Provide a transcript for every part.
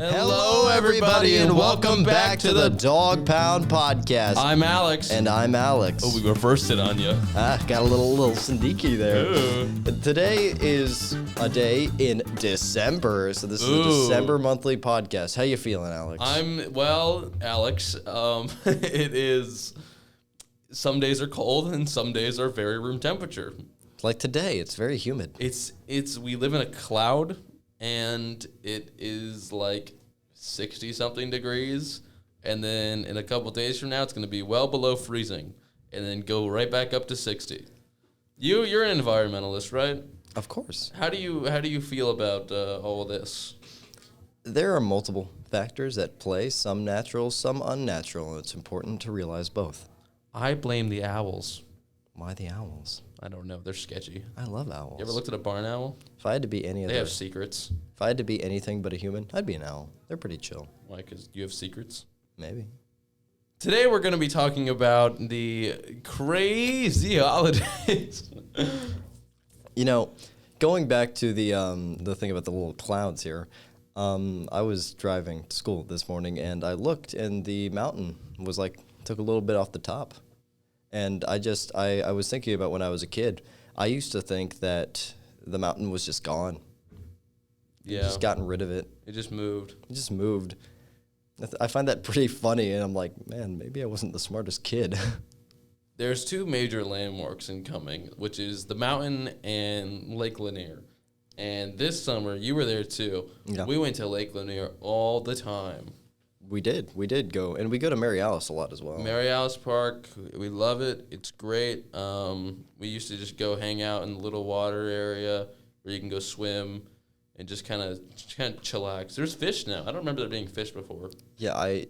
Hello, everybody, and welcome back to the DawgPound podcast. I'm Alex. And I'm Alex. Oh, we reversed it on you. Got a little Sindiki there. Ooh. Today is a day in December, so this is a December monthly podcast. How you feeling, Alex? Alex, it is, some days are cold and some days are very room temperature. Like today, it's very humid. We live in a cloud and it is like 60-something degrees, and then in a couple days from now, it's going to be well below freezing, and then go right back up to 60. You're an environmentalist, right? Of course. How do you feel about all of this? There are multiple factors at play, some natural, some unnatural, and it's important to realize both. I blame the owls. Why the owls? I don't know. They're sketchy. I love owls. You ever looked at a barn owl? If I had to be They have secrets. If I had to be anything but a human, I'd be an owl. They're pretty chill. Why? Because you have secrets? Maybe. Today we're going to be talking about the crazy holidays. You know, going back to the thing about the little clouds here, I was driving to school this morning and I looked and the mountain was took a little bit off the top. And I was thinking about when I was a kid, I used to think that the mountain was just gone. Yeah. Just gotten rid of it. It just moved. It just moved. I find that pretty funny, and I'm like, man, maybe I wasn't the smartest kid. There's two major landmarks incoming, which is the mountain and Lake Lanier. And this summer, you were there too. Yeah. We went to Lake Lanier all the time. We did go, and we go to Mary Alice a lot as well. Mary Alice Park, we love it. It's great. We used to just go hang out in the little water area where you can go swim and just kind of chillax. There's fish now. I don't remember there being fish before. Yeah,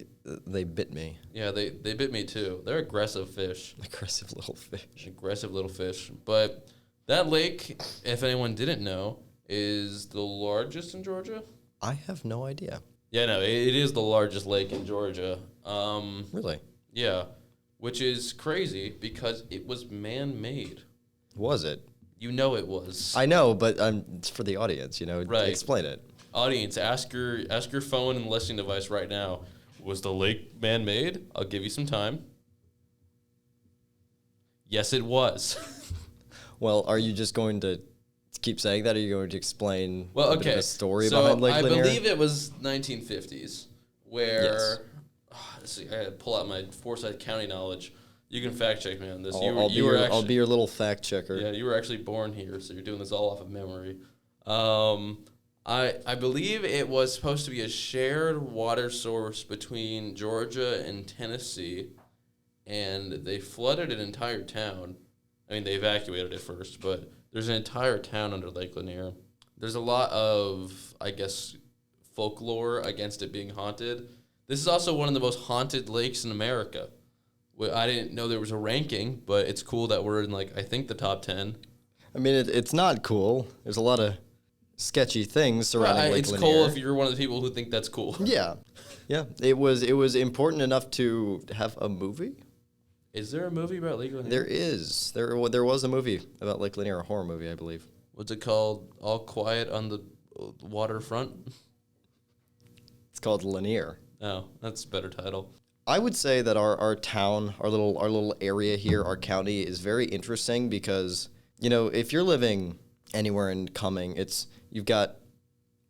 they bit me. Yeah, they bit me too. They're aggressive fish. Aggressive little fish. Aggressive little fish. But that lake, if anyone didn't know, is the largest in Georgia. I have no idea. Yeah, no, it is the largest lake in Georgia. Really? Yeah, which is crazy because it was man-made. Was it? You know it was. I know, but it's for the audience, Right. Explain it. Audience, ask your phone and listening device right now. Was the lake man-made? I'll give you some time. Yes, it was. Well, are you just going to keep saying that, or are you going to explain a bit of a story behind Lake Lanier? I believe it was 1950s, where... Yes. Let's see, I had to pull out my Forsyth County knowledge. You can fact check me on this. I'll be your little fact checker. Yeah, you were actually born here, so you're doing this all off of memory. I believe it was supposed to be a shared water source between Georgia and Tennessee, and they flooded an entire town. I mean, they evacuated it first, but there's an entire town under Lake Lanier. There's a lot of, I guess, folklore against it being haunted. This is also one of the most haunted lakes in America. I didn't know there was a ranking, but it's cool that we're in, I think the top 10. I mean, it's not cool. There's a lot of sketchy things surrounding Lake Lanier. It's cool if you're one of the people who think that's cool. Yeah. Yeah. It was important enough to have a movie. Is there a movie about Lake Lanier? There is. There was a movie about Lake Lanier, a horror movie, I believe. What's it called? All Quiet on the Waterfront? It's called Lanier. Oh, that's a better title. I would say that our town, our little area here, our county is very interesting because, if you're living anywhere in Cumming, you've got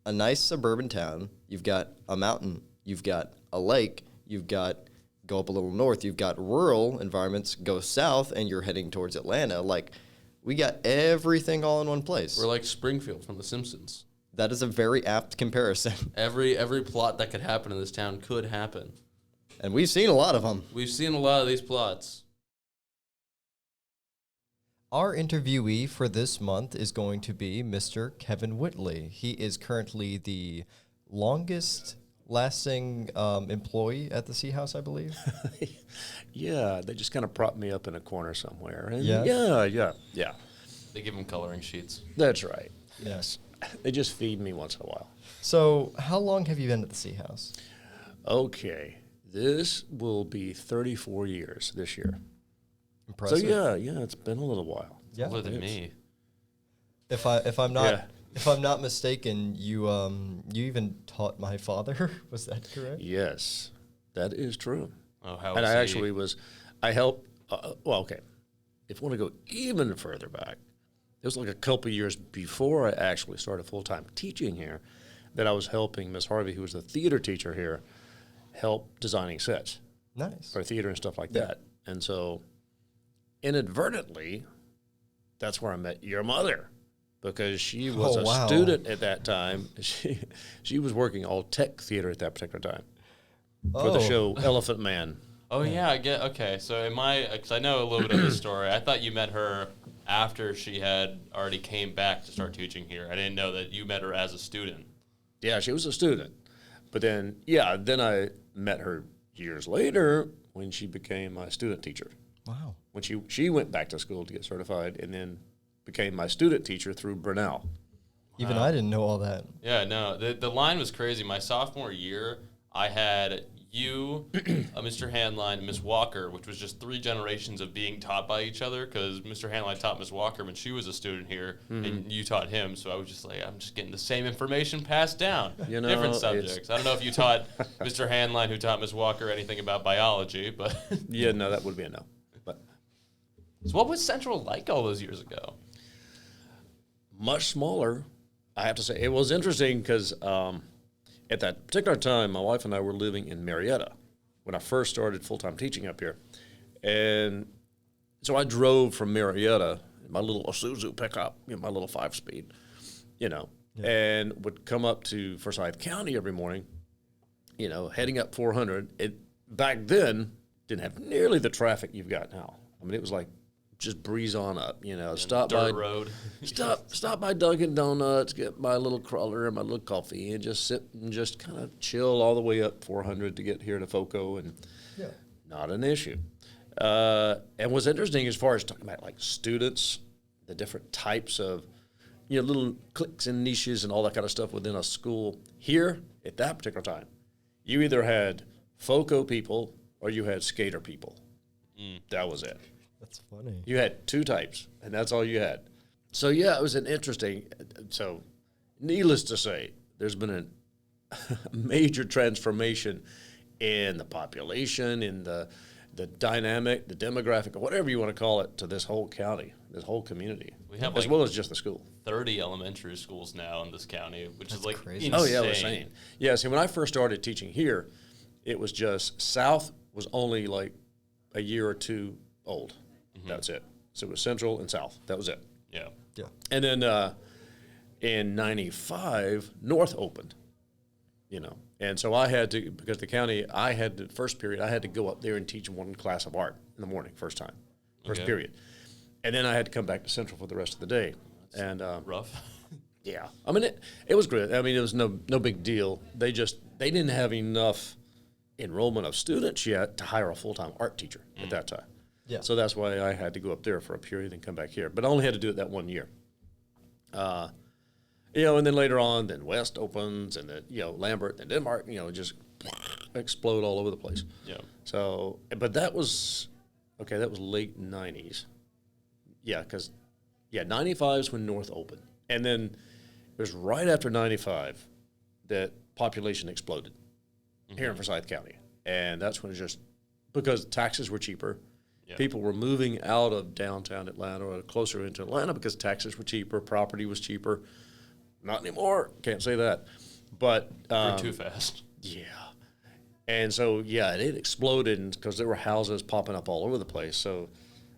a nice suburban town, you've got a mountain, you've got a lake, go up a little north, you've got rural environments, go south, and you're heading towards Atlanta. We got everything all in one place. We're like Springfield from The Simpsons. That is a very apt comparison. Every plot that could happen in this town could happen. And we've seen a lot of them. We've seen a lot of these plots. Our interviewee for this month is going to be Mr. Kevin Whitley. He is currently the longest lasting employee at the Sea House, I believe. Yeah, they just kind of prop me up in a corner somewhere. And Yeah? Yeah. They give him coloring sheets. That's right. Yes. They just feed me once in a while. So how long have you been at the Sea House? Okay. This will be 34 years this year. Impressive. So yeah, it's been a little while. Yeah. Older than me. If I'm not If I'm not mistaken, you even taught my father. Was that correct? Yes, that is true. Oh, how And was I he? actually I helped, well, okay. If you want to go even further back, it was like a couple of years before I actually started full-time teaching here that I was helping Miss Harvey, who was the theater teacher here, help designing sets Nice. for theater and stuff like Yeah. that. And so inadvertently, that's where I met your mother, because she was Oh, a wow. student at that time. She was working all tech theater at that particular time for the Oh. show Elephant Man. Oh yeah, I get. Okay, so because I know a little bit of the story. I thought you met her after she had already came back to start teaching here. I didn't know that you met her as a student. Yeah, she was a student. But then, then I met her years later when she became my student teacher. Wow. When she went back to school to get certified and then became my student teacher through Brunel. Even I didn't know all that. Yeah, no, the line was crazy. My sophomore year, I had you, Mr. Handline, and Miss Walker, which was just 3 generations of being taught by each other, because Mr. Handline taught Miss Walker when she was a student here, and you taught him. So I was just like, I'm just getting the same information passed down. You know, different subjects. I don't know if you taught Mr. Handline, who taught Miss Walker, anything about biology, but Yeah, no, that would be a no. But so what was Central like all those years ago? much smaller, I have to say. It was interesting because at that particular time, my wife and I were living in Marietta when I first started full-time teaching up here. And so I drove from Marietta in my little Isuzu pickup, my little 5-speed, and would come up to Forsyth County every morning, heading up 400. It back then didn't have nearly the traffic you've got now. I mean, it was like just breeze on up, stop Dirt by road. stop by Dunkin' Donuts, get my little crawler and my little coffee, and just sit and just kind of chill all the way up 400 to get here to FOCO, and not an issue. And what's interesting as far as talking about like students, the different types of little cliques and niches and all that kind of stuff within a school. Here at that particular time, you either had FOCO people or you had skater people. That was it. That's funny. You had 2 types, and that's all you had. So, yeah, it was an interesting. So, needless to say, there's been a major transformation in the population, in the dynamic, the demographic, whatever you want to call it, to this whole county, this whole community, We have as like well as just the school. 30 elementary schools now in this county, which is like crazy. insane. Oh, yeah, it was insane. Yeah, see, when I first started teaching here, it was just South was only like a year or 2 old. That's it. So it was Central and South. That was it. Yeah. Yeah. And then in 95, North opened, And so I had to, because the county, I had the first period, I had to go up there and teach 1 class of art in the morning, first Okay. period. And then I had to come back to Central for the rest of the day. And Rough. yeah, I mean, it was great. I mean, it was no big deal. They didn't have enough enrollment of students yet to hire a full-time art teacher at that time. Yeah. So that's why I had to go up there for a period and come back here. But I only had to do it that 1 year. And then later on, then West opens, and then, Lambert, and Denmark, just explode all over the place. Yeah. So, but that was late 90s. Yeah, because, 95 is when North opened. And then it was right after 95 that population exploded here in Forsyth County. And that's when it just, because taxes were cheaper. Yeah. People were moving out of downtown Atlanta or closer into Atlanta because taxes were cheaper, property was cheaper. Not anymore. Can't say that. But Grew too fast. yeah. And so, it exploded because there were houses popping up all over the place. So,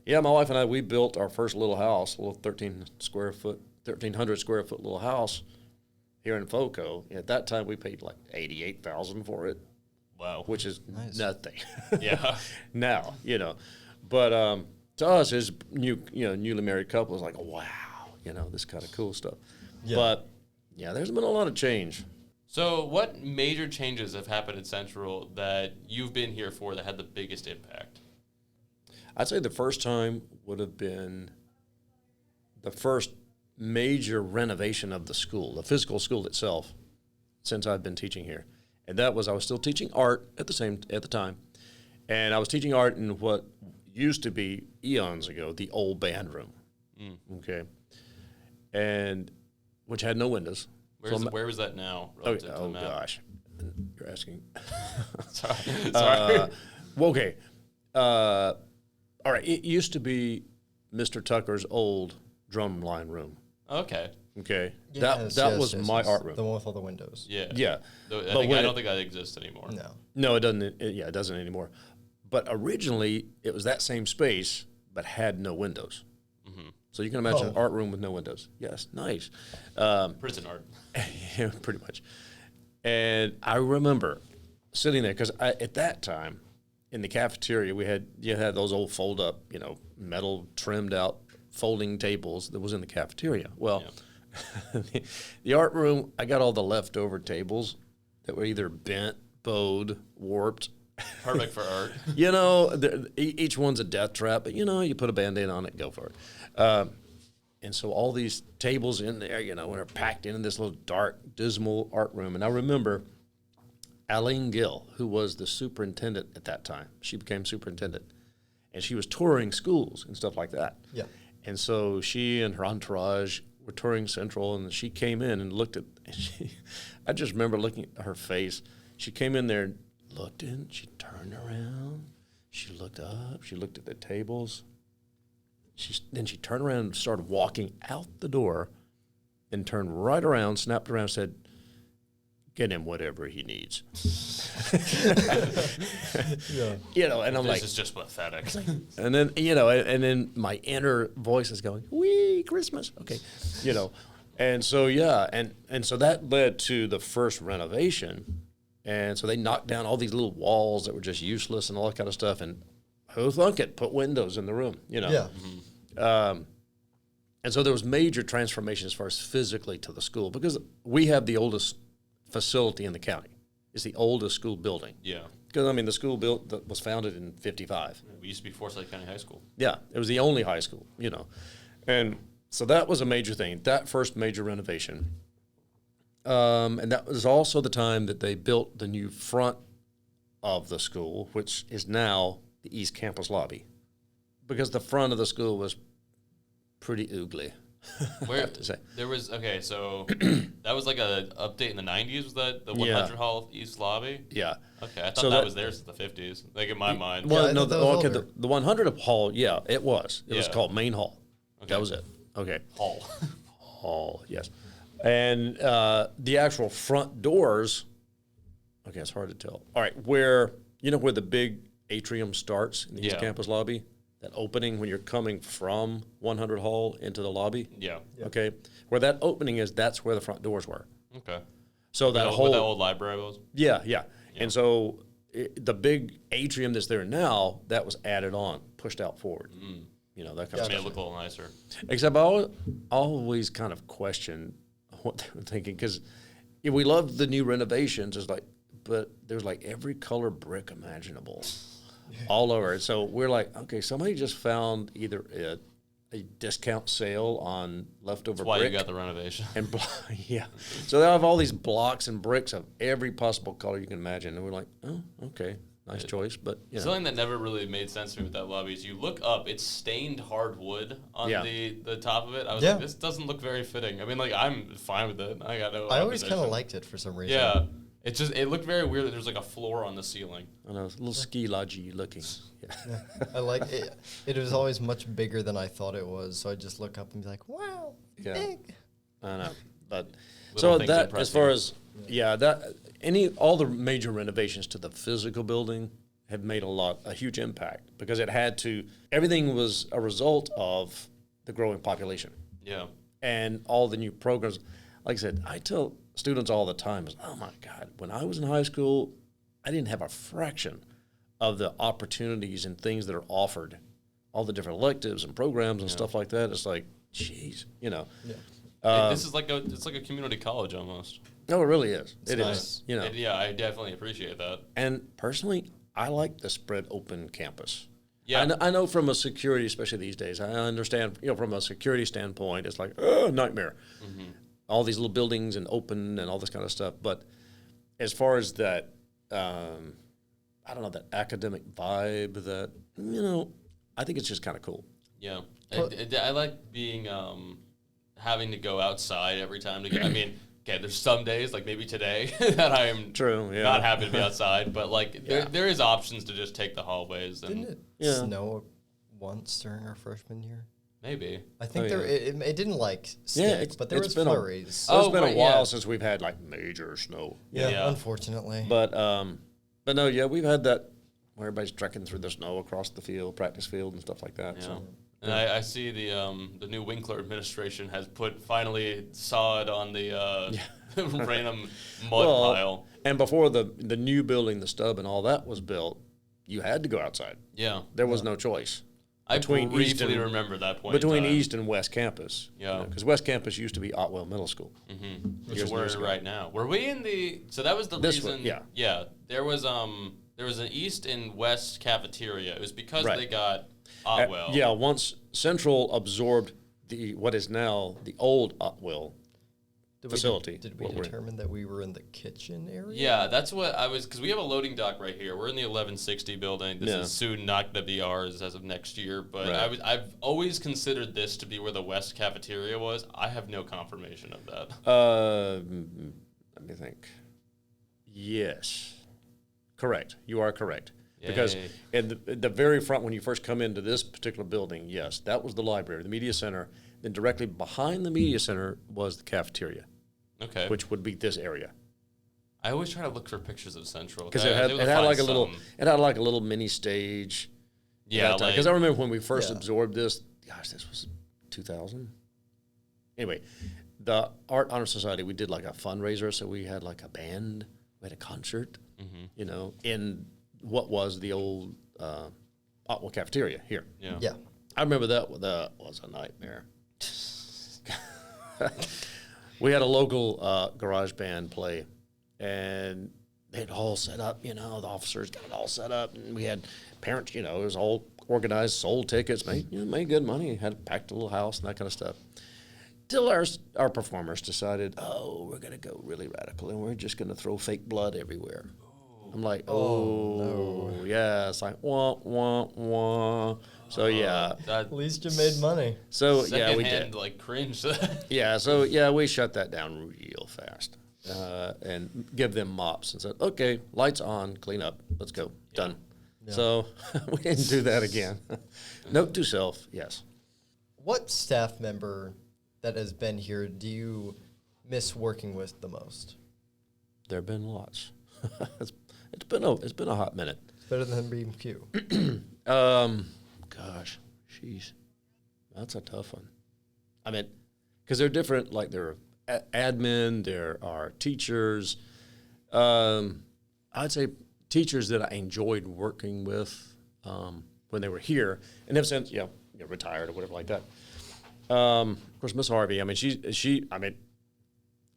my wife and I, we built our first little house, a little 1,300 square foot little house here in FOCO. At that time, we paid like $88,000 for it, Wow. which is nothing. Yeah. Now, But to us, as newly married couple, it's like, wow, this kind of cool stuff. Yeah. But, there's been a lot of change. So what major changes have happened at Central that you've been here for that had the biggest impact? I'd say the first time would have been the first major renovation of the school, the physical school itself, since I've been teaching here. And that was, I was still teaching art at the time. And I was teaching art in what used to be eons ago, the old band room. Okay. And which had no windows. Where was that now? Okay, Relative to the map? Gosh, you're asking. Sorry. Well, okay. All right. It used to be Mr. Tucker's old drumline room. Okay. Okay. Yes, that yes, was yes, my yes. art room. The one with all the windows. Yeah. Yeah. I don't think that exists anymore. No. No, it doesn't. It doesn't anymore. But originally, it was that same space, but had no windows. Mm-hmm. So you can imagine an art room with no windows. Yes, nice. Prison art. Yeah, pretty much. And I remember sitting there because at that time in the cafeteria you had those old fold up, metal trimmed out folding tables that was in the cafeteria. Well, the art room, I got all the leftover tables that were either bent, bowed, warped. Perfect for art. Each one's a death trap, but you put a Band-Aid on it and go for it. And so all these tables in there, when they're packed in this little dark, dismal art room. And I remember Aline Gill, who was the superintendent at that time. She became superintendent. And she was touring schools and stuff like that. Yeah. And so she and her entourage were touring Central, and she came in and looked at, I just remember looking at her face. She came in there, looked in, she turned around, she looked up, she looked at the tables. Then she turned around and started walking out the door, and turned right around, snapped around, and said, "Get him whatever he needs." Yeah. And I'm like, this is just pathetic. and then and then my inner voice is going, "Wee, Christmas." Okay, and so and so that led to the first renovation, and so they knocked down all these little walls that were just useless and all that kind of stuff, and who thunk it? Put windows in the room, Yeah. And so there was major transformation as far as physically to the school, because we have the oldest facility in the county. It's the oldest school building. Yeah. Because, the school that was founded in 55. We used to be Forsyth County High School. Yeah, it was the only high school, And so that was a major thing, that first major renovation. And that was also the time that they built the new front of the school, which is now the East Campus lobby. Because the front of the school was pretty oogly. Where have to say. There was so that was like a update in the 90s. Was that the 100 Hall East lobby? Yeah. Okay, I thought So that was there since the 50s. Like in my mind. Well, I no, thought that was older. the 100 Hall, yeah, it was. It was Yeah. called Main Hall. Okay. That was it. Okay. Hall. Hall, yes. And the actual front doors, okay, it's hard to tell. All right, where the big atrium starts in the East Yeah. Campus lobby? That opening when you're coming from 100 Hall into the lobby? Yeah. Okay. Where that opening is, that's where the front doors were. Okay. So that What whole that old library was. Yeah. And so the big atrium that's there now, that was added on, pushed out forward. That kind of Made stuff. it look a little nicer. Except I always kind of question what they were thinking, because we love the new renovations, but there's like every color brick imaginable all over it. So we're like, okay, somebody just found either a discount sale on leftover That's why brick. you got the renovation. And yeah, so they have all these blocks and bricks of every possible color you can imagine, and we're like, oh, okay, nice choice, but Something that never really made sense to me with that lobby is you look up, it's stained hardwood on the top of it. I was like, this doesn't look very fitting. I mean, like, I'm fine with it. I got no I always opposition. kind of liked it for some reason. Yeah. It looked very weird that there's like a floor on the ceiling. I know, it's a little ski lodgy looking. Yeah. I like it. It was always much bigger than I thought it was, so I just look up and be like, "Wow, Yeah. big." I know, but Little so things that impress as far you. as all the major renovations to the physical building have made a huge impact, because everything was a result of the growing population Yeah. and all the new programs. Like I said, I tell students all the time, oh my God, when I was in high school, I didn't have a fraction of the opportunities and things that are offered, all the different electives and programs and stuff like that. It's like, geez, Yeah. This is it's like a community college almost. No, it really is. It nice. is. Yeah, I definitely appreciate that. And personally, I like the spread open campus. Yeah. I know from a security, especially these days, I understand, from a security standpoint, it's like, nightmare. Mm-hmm. All these little buildings and open and all this kind of stuff. But as far as that, I don't know, that academic vibe that, I think it's just kind of cool. Yeah. I like being having to go outside every time to get. I mean, okay, there's some days, like maybe today, that I am not happy to be outside, but like there is options to just take the hallways. And Didn't it snow once during our freshman year? Maybe. I think it didn't like stick, but there was flurries. It's been a while since we've had like major snow. Yeah, unfortunately. But no, yeah, we've had that where everybody's trekking through the snow across the field, practice field, and stuff like that. Yeah. So. And I see the new Winkler administration has finally sawed on the random mud pile. And before the new building, the stub and all that was built, you had to go outside. Yeah. There was no choice. I briefly remember that point. Between East and West Campus. Yeah. Because West Campus used to be Otwell Middle School. Mm-hmm. Which is where we're right now. Were we in the... So that was the reason... Yeah. There was an East and West cafeteria. It was because they got Otwell. Once Central absorbed what is now the old Otwell facility. Did we determine that we were in the kitchen area? Yeah, that's what I was, because we have a loading dock right here. We're in the 1160 building. This is soon not going to be ours as of next year, but I've always considered this to be where the West cafeteria was. I have no confirmation of that. Let me think. Yes. Correct. You are correct. Yay. Because in the very front, when you first come into this particular building, yes, that was the library, the media center. Then directly behind the media center was the cafeteria. Okay. Which would be this area. I always try to look for pictures of Central because it had like a little mini stage. Yeah, because I remember when we first absorbed this. Gosh, this was 2000. Anyway, the Art Honor Society, we did like a fundraiser, so we had like a band, we had a concert, in what was the old Otwell cafeteria here. Yeah. I remember that was a nightmare. We had a local garage band play, and they'd all set up, the officers got it all set up, and we had parents, it was all organized, sold tickets, made good money, had packed a little house and that kind of stuff. Till our performers decided, we're going to go really radical, and we're just going to throw fake blood everywhere. I'm like, no. Yeah, it's like, wah, wah, wah. So, at least you made money. So, we did. Like, cringe. We shut that down real fast and give them mops and said, okay, lights on, clean up, let's go, done. Yeah. So, we didn't do that again. Note to self, yes. What staff member that has been here do you miss working with the most? There have been lots. It's been a hot minute. It's better than BMQ. Gosh, jeez, that's a tough one. I mean, because they're different. Like there are admin, there are teachers. I'd say teachers that I enjoyed working with when they were here, and have since retired or whatever like that. Of course, Miss Harvey. I mean, she. I mean,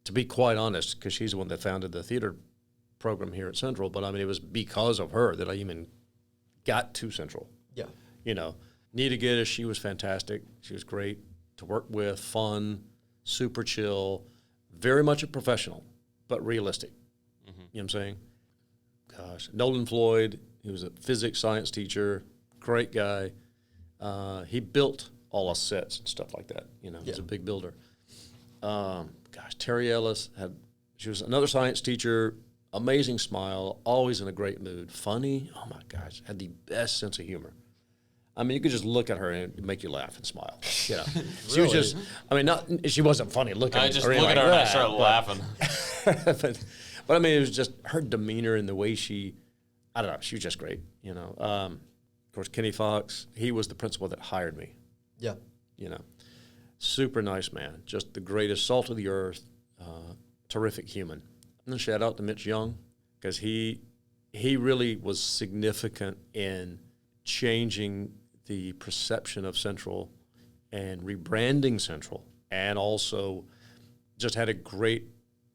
to be quite honest, because she's the one that founded the theater program here at Central. But I mean, it was because of her that I even got to Central. Yeah. Nita Geddes, she was fantastic. She was great to work with, fun, super chill, very much a professional, but realistic. Mm-hmm. You know what I'm saying? Gosh, Nolan Floyd, he was a physics science teacher, great guy. He built all our sets and stuff like that. He's a big builder. Terry Ellis, she was another science teacher, amazing smile, always in a great mood, funny. Oh my gosh, had the best sense of humor. I mean, you could just look at her and it'd make you laugh and smile. Really? She was just, she wasn't funny looking. I just look at her and I start laughing. but I mean, it was just her demeanor and the way she was just great, Of course, Kenny Fox, he was the principal that hired me. Yeah. Super nice man, just the greatest, salt of the earth, terrific human. And then shout out to Mitch Young, because he really was significant in changing the perception of Central and rebranding Central, and also just had a great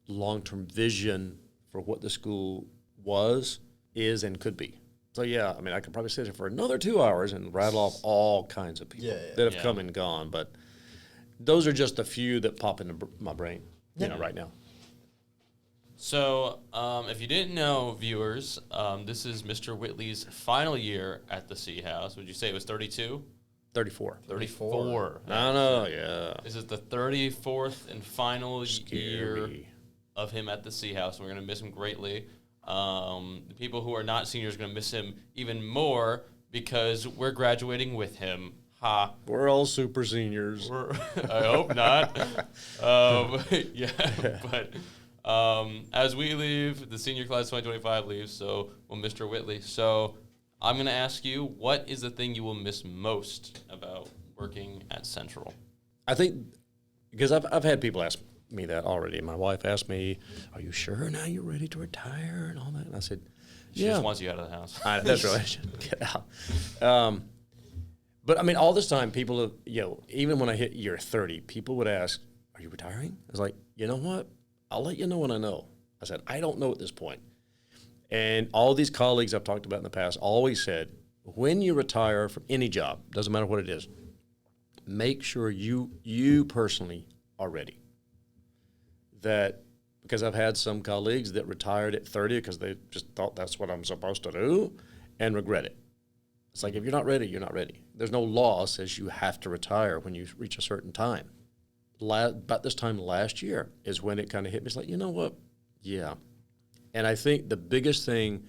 long-term vision for what the school was, is, and could be. So, I could probably sit here for another 2 hours and rattle off all kinds of people that have come and gone, but those are just a few that pop into my brain, right now. So, if you didn't know, viewers, this is Mr. Whitley's final year at the C House. Would you say it was 32? 34. 34. I know, yeah. This is the 34th and final year Scary. of him at the Sea House, and we're going to miss him greatly. The people who are not seniors are going to miss him even more because we're graduating with him. Ha. We're all super seniors. I hope not. Yeah, but as we leave, the senior class 2025 leaves, so will Mr. Whitley. So I'm going to ask you, what is the thing you will miss most about working at Central? I think, because I've had people ask me that already. My wife asked me, "Are you sure now you're ready to retire?" and all that. And I said, She "Yeah." just wants you out of the house. That's right. Get out. But I mean, all this time, people have, even when I hit year 30, people would ask, "Are you retiring?" I was like, "You know what? I'll let you know when I know." I said, "I don't know at this point." And all these colleagues I've talked about in the past always said, when you retire from any job, doesn't matter what it is, make sure you personally are ready. Because I've had some colleagues that retired at 30 because they just thought that's what I'm supposed to do and regret it. It's like, if you're not ready, you're not ready. There's no law that says you have to retire when you reach a certain time. About this time last year is when it kind of hit me. It's like, you know what? Yeah. And I think the biggest thing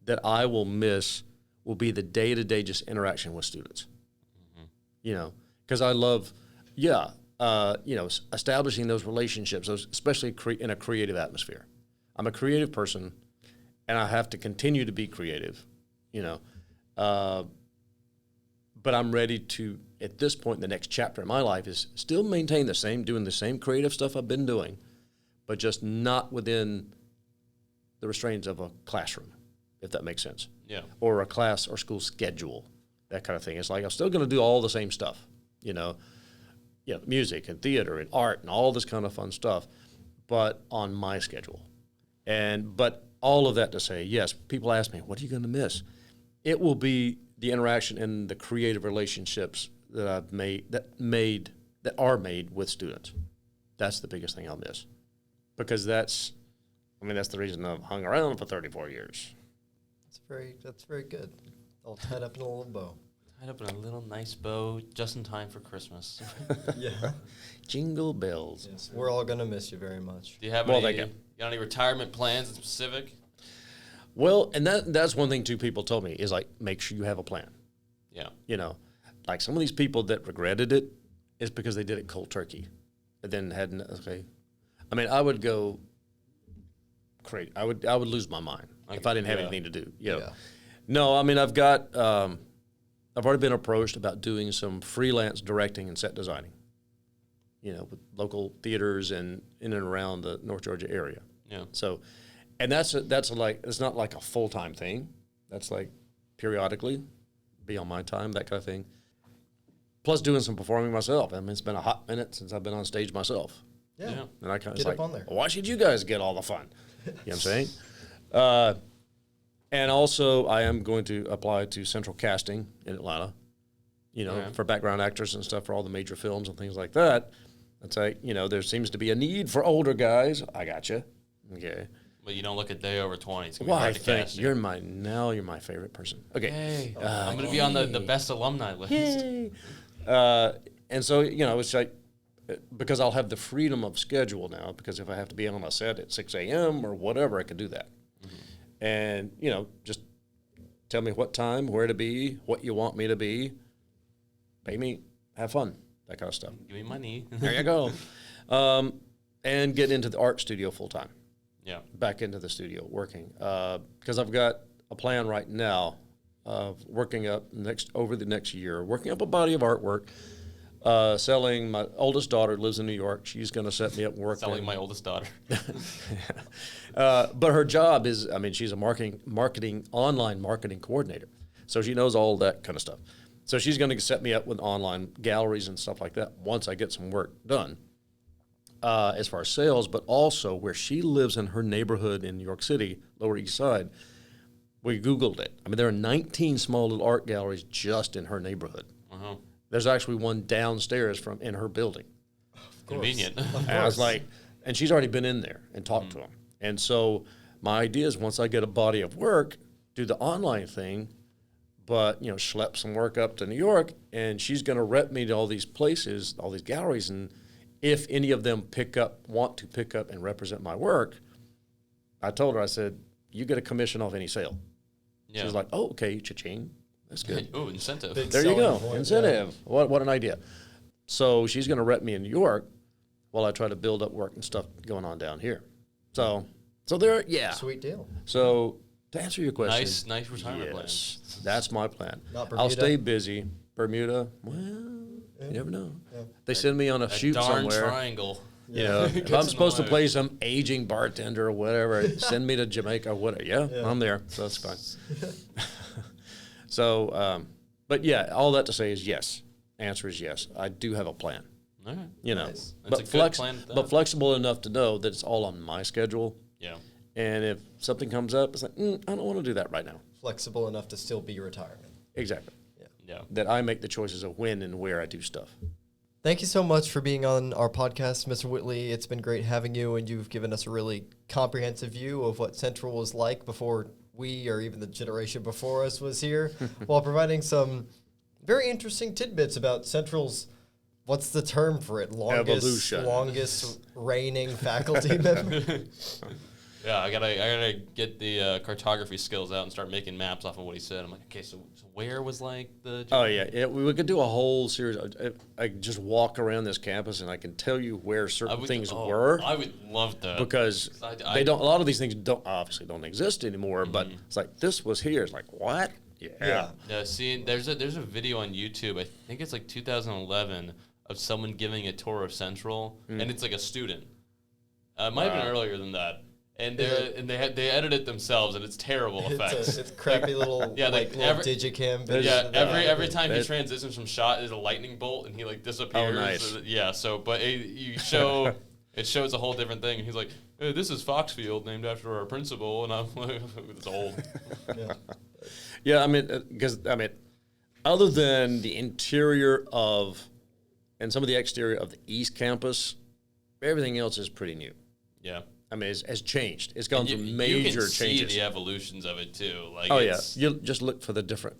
that I will miss will be the day-to-day just interaction with students. Mm-hmm. Because I love, establishing those relationships, especially in a creative atmosphere. I'm a creative person, and I have to continue to be creative, but I'm ready to, at this point in the next chapter in my life, is still maintain doing the same creative stuff I've been doing, but just not within the restraints of a classroom, if that makes sense. Yeah. Or a class or school schedule, that kind of thing. It's like I'm still going to do all the same stuff, music and theater and art and all this kind of fun stuff, but on my schedule. But all of that to say, yes, people ask me, what are you going to miss? It will be the interaction and the creative relationships that I've that are made with students. That's the biggest thing I'll miss, because that's the reason I've hung around for 34 years. That's very good. All tied up in a little bow. Tied up in a little nice bow, just in time for Christmas. Yeah. Jingle bells. Yes, we're all gonna miss you very much. Do you have any retirement plans in specific? Well, and that's one thing too people told me is like, make sure you have a plan. Yeah. Like some of these people that regretted it is because they did it cold turkey and then hadn't, okay. I would go crazy. I would lose my mind if I didn't have anything to do. Yeah. No, I've already been approached about doing some freelance directing and set designing, with local theaters and in and around the North Georgia area. Yeah. So, and that's it's not like a full-time thing. That's like periodically, be on my time, that kind of thing. Plus doing some performing myself. It's been a hot minute since I've been on stage myself. Yeah. And I kind of get up on there. Well, why should you guys get all the fun? You know what I'm saying? And also, I am going to apply to Central Casting in Atlanta, for background actors and stuff for all the major films and things like that. It's like, there seems to be a need for older guys. I gotcha. Okay. But you don't look a day over 20. It's Well, I hard to think cast you're my favorite person. Okay. Hey, I'm going to be on the best alumni list. Yay. And so, it's like, because I'll have the freedom of schedule now, because if I have to be on a set at 6 a.m. or whatever, I can do that. Mm-hmm. And, just tell me what time, where to be, what you want me to be, pay me, have fun, that kind of stuff. Give me money. There you go. And get into the art studio full time. Yeah. Back into the studio working. Because I've got a plan right now of working up over the next year, working up a body of artwork, selling. My oldest daughter lives in New York. She's going to set me up and work. Selling my oldest daughter. But her job is, she's a online marketing coordinator. So she knows all that kind of stuff. So she's going to set me up with online galleries and stuff like that once I get some work done. As far as sales, but also where she lives in her neighborhood in New York City, Lower East Side, we Googled it. there are 19 small little art galleries just in her neighborhood. Uh-huh. There's actually one downstairs in her building. Convenient. And I was like, and she's already been in there and talked to them. And so my idea is once I get a body of work, do the online thing, but schlep some work up to New York, and she's going to rep me to all these places, all these galleries, and if any of them want to pick up and represent my work, I told her, I said, you get a commission off any sale. Yeah. She's like, oh, okay, cha-ching. That's good. Oh, incentive. There you go. Point, Incentive. Yeah. What an idea. So she's going to rep me in New York while I try to build up work and stuff going on down here. So there, yeah. Sweet deal. So to answer your question. Nice retirement plan. That's my plan. Not Bermuda? I'll stay busy. Bermuda, well, you never know. Yeah. They send me on a shoot Darn somewhere. triangle. If I'm supposed to play some aging bartender or whatever, send me to Jamaica or whatever. Yeah, I'm there. So that's fine. So, but yeah, all that to say is yes. Answer is yes. I do have a plan. All right. Nice. But flexible enough to know that it's all on my schedule. Yeah. And if something comes up, it's like, I don't want to do that right now. Flexible enough to still be retirement. Exactly. Yeah. That I make the choices of when and where I do stuff. Thank you so much for being on our podcast, Mr. Whitley. It's been great having you, and you've given us a really comprehensive view of what Central was like before we, or even the generation before us, was here, while providing some very interesting tidbits about Central's, what's the term for it? Evolution. Longest reigning faculty member. Yeah, I gotta get the cartography skills out and start making maps off of what he said. I'm like, okay, so where was like the? Oh yeah. We could do a whole series. I just walk around this campus and I can tell you where certain things were. I would love that because they don't. A lot of these things obviously don't exist anymore. But it's like this was here. It's like what? Yeah. See, there's a video on YouTube. I think it's like 2011 of someone giving a tour of Central, and it's like a student. It might have been earlier than that. And they edit it themselves, and it's terrible effects. It's crappy little little digicam. Every time he transitions from shot, there's a lightning bolt, and he like disappears. Oh, nice. Yeah. So, but it shows a whole different thing. And he's like, hey, "This is Foxfield, named after our principal," and I'm like, "It's old." Yeah. I mean, other than the interior and some of the exterior of the East Campus, everything else is pretty new. Yeah. I mean, it's changed. It's gone through major you can changes. See the evolutions of it too. Like, you just look for the different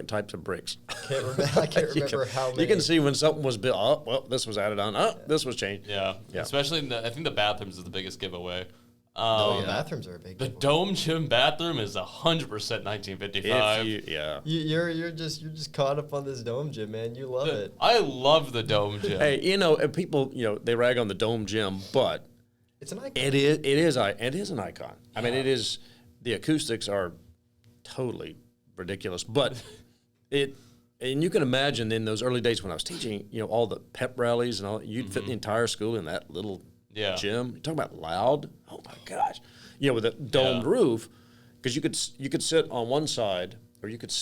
types of bricks. I can't remember how many. You can see when something was built. Oh, well, this was added on. Oh, this was changed. Yeah. Especially I think the bathrooms is the biggest giveaway. Bathrooms are a big. The dome gym bathroom is 100% 1955. You're just caught up on this dome gym, man. You love it. I love the dome gym. Hey, people, they rag on the dome gym, but it's an icon. It is an icon. I mean, it is. The acoustics are totally ridiculous, but and you can imagine in those early days when I was teaching, all the pep rallies and all, you'd fit the entire school in that little gym. You're talking about loud. Oh my gosh, with a domed roof, because you could sit on one side, or you could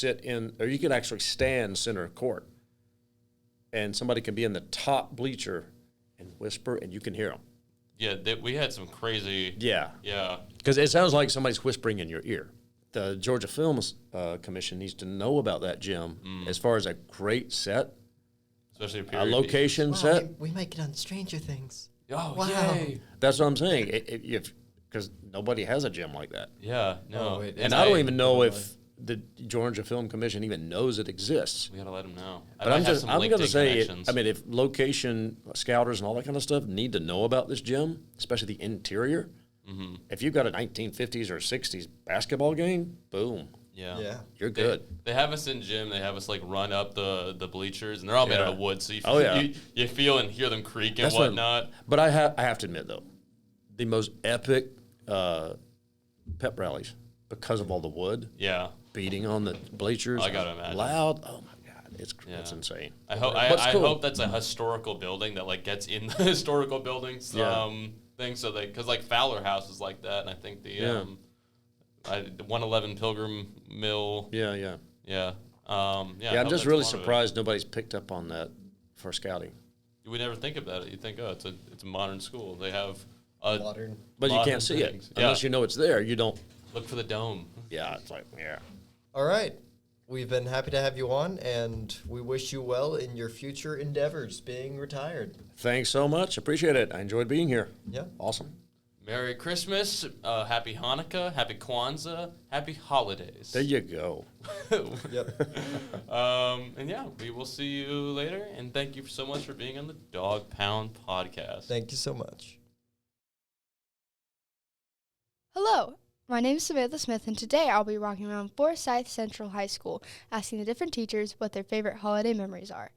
actually stand center court, and somebody can be in the top bleacher and whisper, and you can hear them. Yeah, we had some crazy. Yeah. Yeah. Because it sounds like somebody's whispering in your ear. The Georgia Film Commission needs to know about that gym as far as a great set, especially a location set. We might get on Stranger Things. Oh, wow. Yay. That's what I'm saying. Because nobody has a gym like that. Yeah, no. And I don't even know if the Georgia Film Commission even knows it exists. We gotta let them know. But I'm going to say, if location scouters and all that kind of stuff need to know about this gym, especially the interior, if you've got a 1950s or 60s basketball game, boom. Yeah. You're good. They have us in gym. They have us like run up the bleachers, and they're all made out of wood, so you feel and hear them creak and whatnot. But I have to admit, though, the most epic pep rallies, because of all the wood. Yeah. Beating on the bleachers. I gotta imagine. Loud. Oh my God, it's insane. I hope that's a historical building that like gets in the historical buildings thing. So because like Fowler House is like that, and I think the 111 Pilgrim Mill. Yeah. I'm just really surprised nobody's picked up on that for scouting. You would never think about it. You think, it's a modern school. They have modern, but you can't see it unless you know it's there. You don't look for the dome. Yeah, it's like All right. We've been happy to have you on, and we wish you well in your future endeavors being retired. Thanks so much. Appreciate it. I enjoyed being here. Yeah. Awesome. Merry Christmas, Happy Hanukkah, Happy Kwanzaa, Happy Holidays. There you go. Yep. And yeah, we will see you later. And thank you so much for being on the DawgPound podcast. Thank you so much. Hello, my name is Samantha Smith, and today I'll be walking around Forsyth Central High School asking the different teachers what their favorite holiday memories are.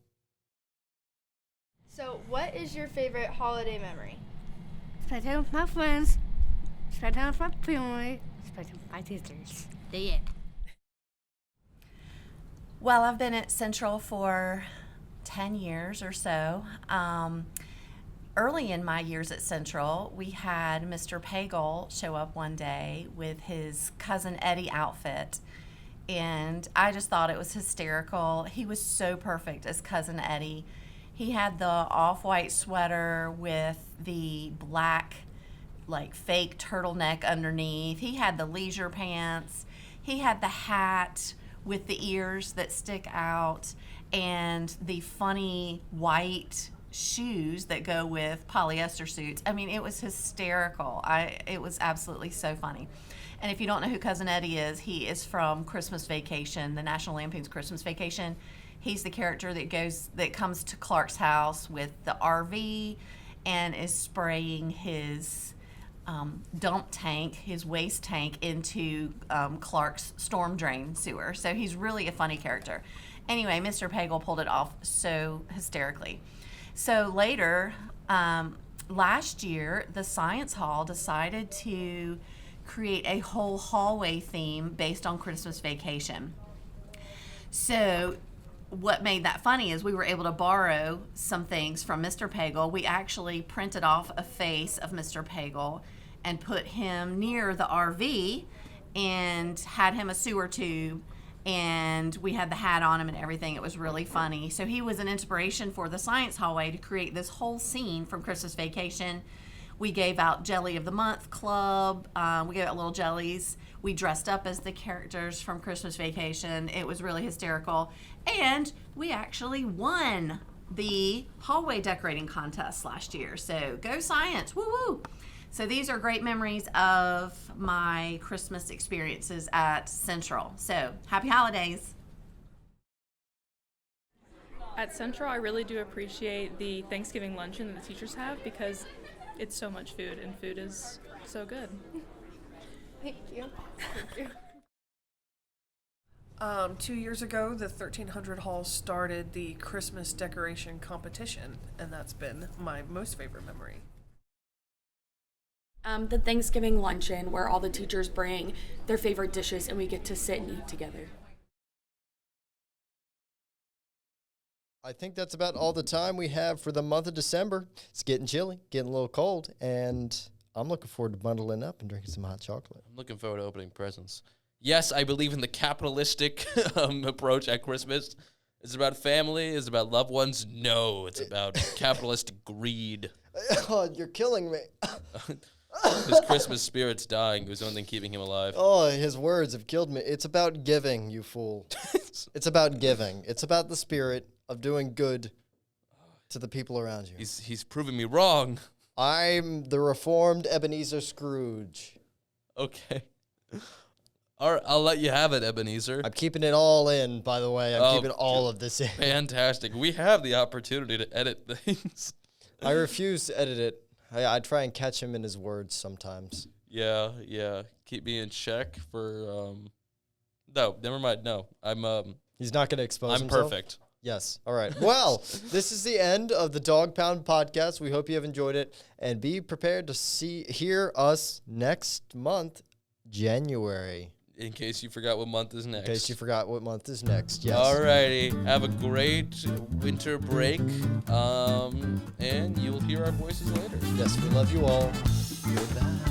So, what is your favorite holiday memory? Spend time with my friends, spend time with my family, spend time with my teachers. The end. Well, I've been at Central for 10 years or so. Early in my years at Central, we had Mr. Pagel show up one day with his Cousin Eddie outfit, and I just thought it was hysterical. He was so perfect as Cousin Eddie. He had the off-white sweater with the black, like, fake turtleneck underneath. He had the leisure pants. He had the hat with the ears that stick out and the funny white shoes that go with polyester suits. I mean, it was hysterical. It was absolutely so funny. And if you don't know who Cousin Eddie is, he is from Christmas Vacation, the National Lampoon's Christmas Vacation. He's the character that comes to Clark's house with the RV and is spraying his dump tank, his waste tank, into Clark's storm drain sewer. So he's really a funny character. Anyway, Mr. Pagel pulled it off so hysterically. So later, last year, the Science Hall decided to create a whole hallway theme based on Christmas Vacation. So what made that funny is we were able to borrow some things from Mr. Pagel. We actually printed off a face of Mr. Pagel and put him near the RV and had him a sewer tube, and we had the hat on him and everything. It was really funny. So he was an inspiration for the Science Hallway to create this whole scene from Christmas Vacation. We gave out Jelly of the Month Club. We gave out little jellies. We dressed up as the characters from Christmas Vacation. It was really hysterical. And we actually won the hallway decorating contest last year. So go Science, woo woo. So these are great memories of my Christmas experiences at Central. So happy holidays. At Central, I really do appreciate the Thanksgiving luncheon that the teachers have because it's so much food, and food is so good. Thank you. Thank you. 2 years ago, the 1300 Hall started the Christmas decoration competition, and that's been my most favorite memory. The Thanksgiving luncheon, where all the teachers bring their favorite dishes and we get to sit and eat together. I think that's about all the time we have for the month of December. It's getting chilly, getting a little cold, and I'm looking forward to bundling up and drinking some hot chocolate. I'm looking forward to opening presents. Yes, I believe in the capitalistic approach at Christmas. Is it about family? Is it about loved ones? No, it's about capitalist greed. Oh, you're killing me. His Christmas spirit's dying. It was the only thing keeping him alive. Oh, his words have killed me. It's about giving, you fool. It's about giving. It's about the spirit of doing good to the people around you. He's proving me wrong. I'm the reformed Ebenezer Scrooge. Okay. All right, I'll let you have it, Ebenezer. I'm keeping it all in, by the way. I'm keeping all of this in. Fantastic. We have the opportunity to edit things. I refuse to edit it. I try and catch him in his words sometimes. Yeah. Keep me in check for, no, never mind. No, He's not going to expose himself? I'm perfect. Yes. All right. Well, this is the end of the DawgPound podcast. We hope you have enjoyed it, and be prepared to hear us next month, January. In case you forgot what month is next. In case you forgot what month is next. Yes. Alrighty. Have a great winter break. And you'll hear our voices later. Yes, we love you all. Goodbye.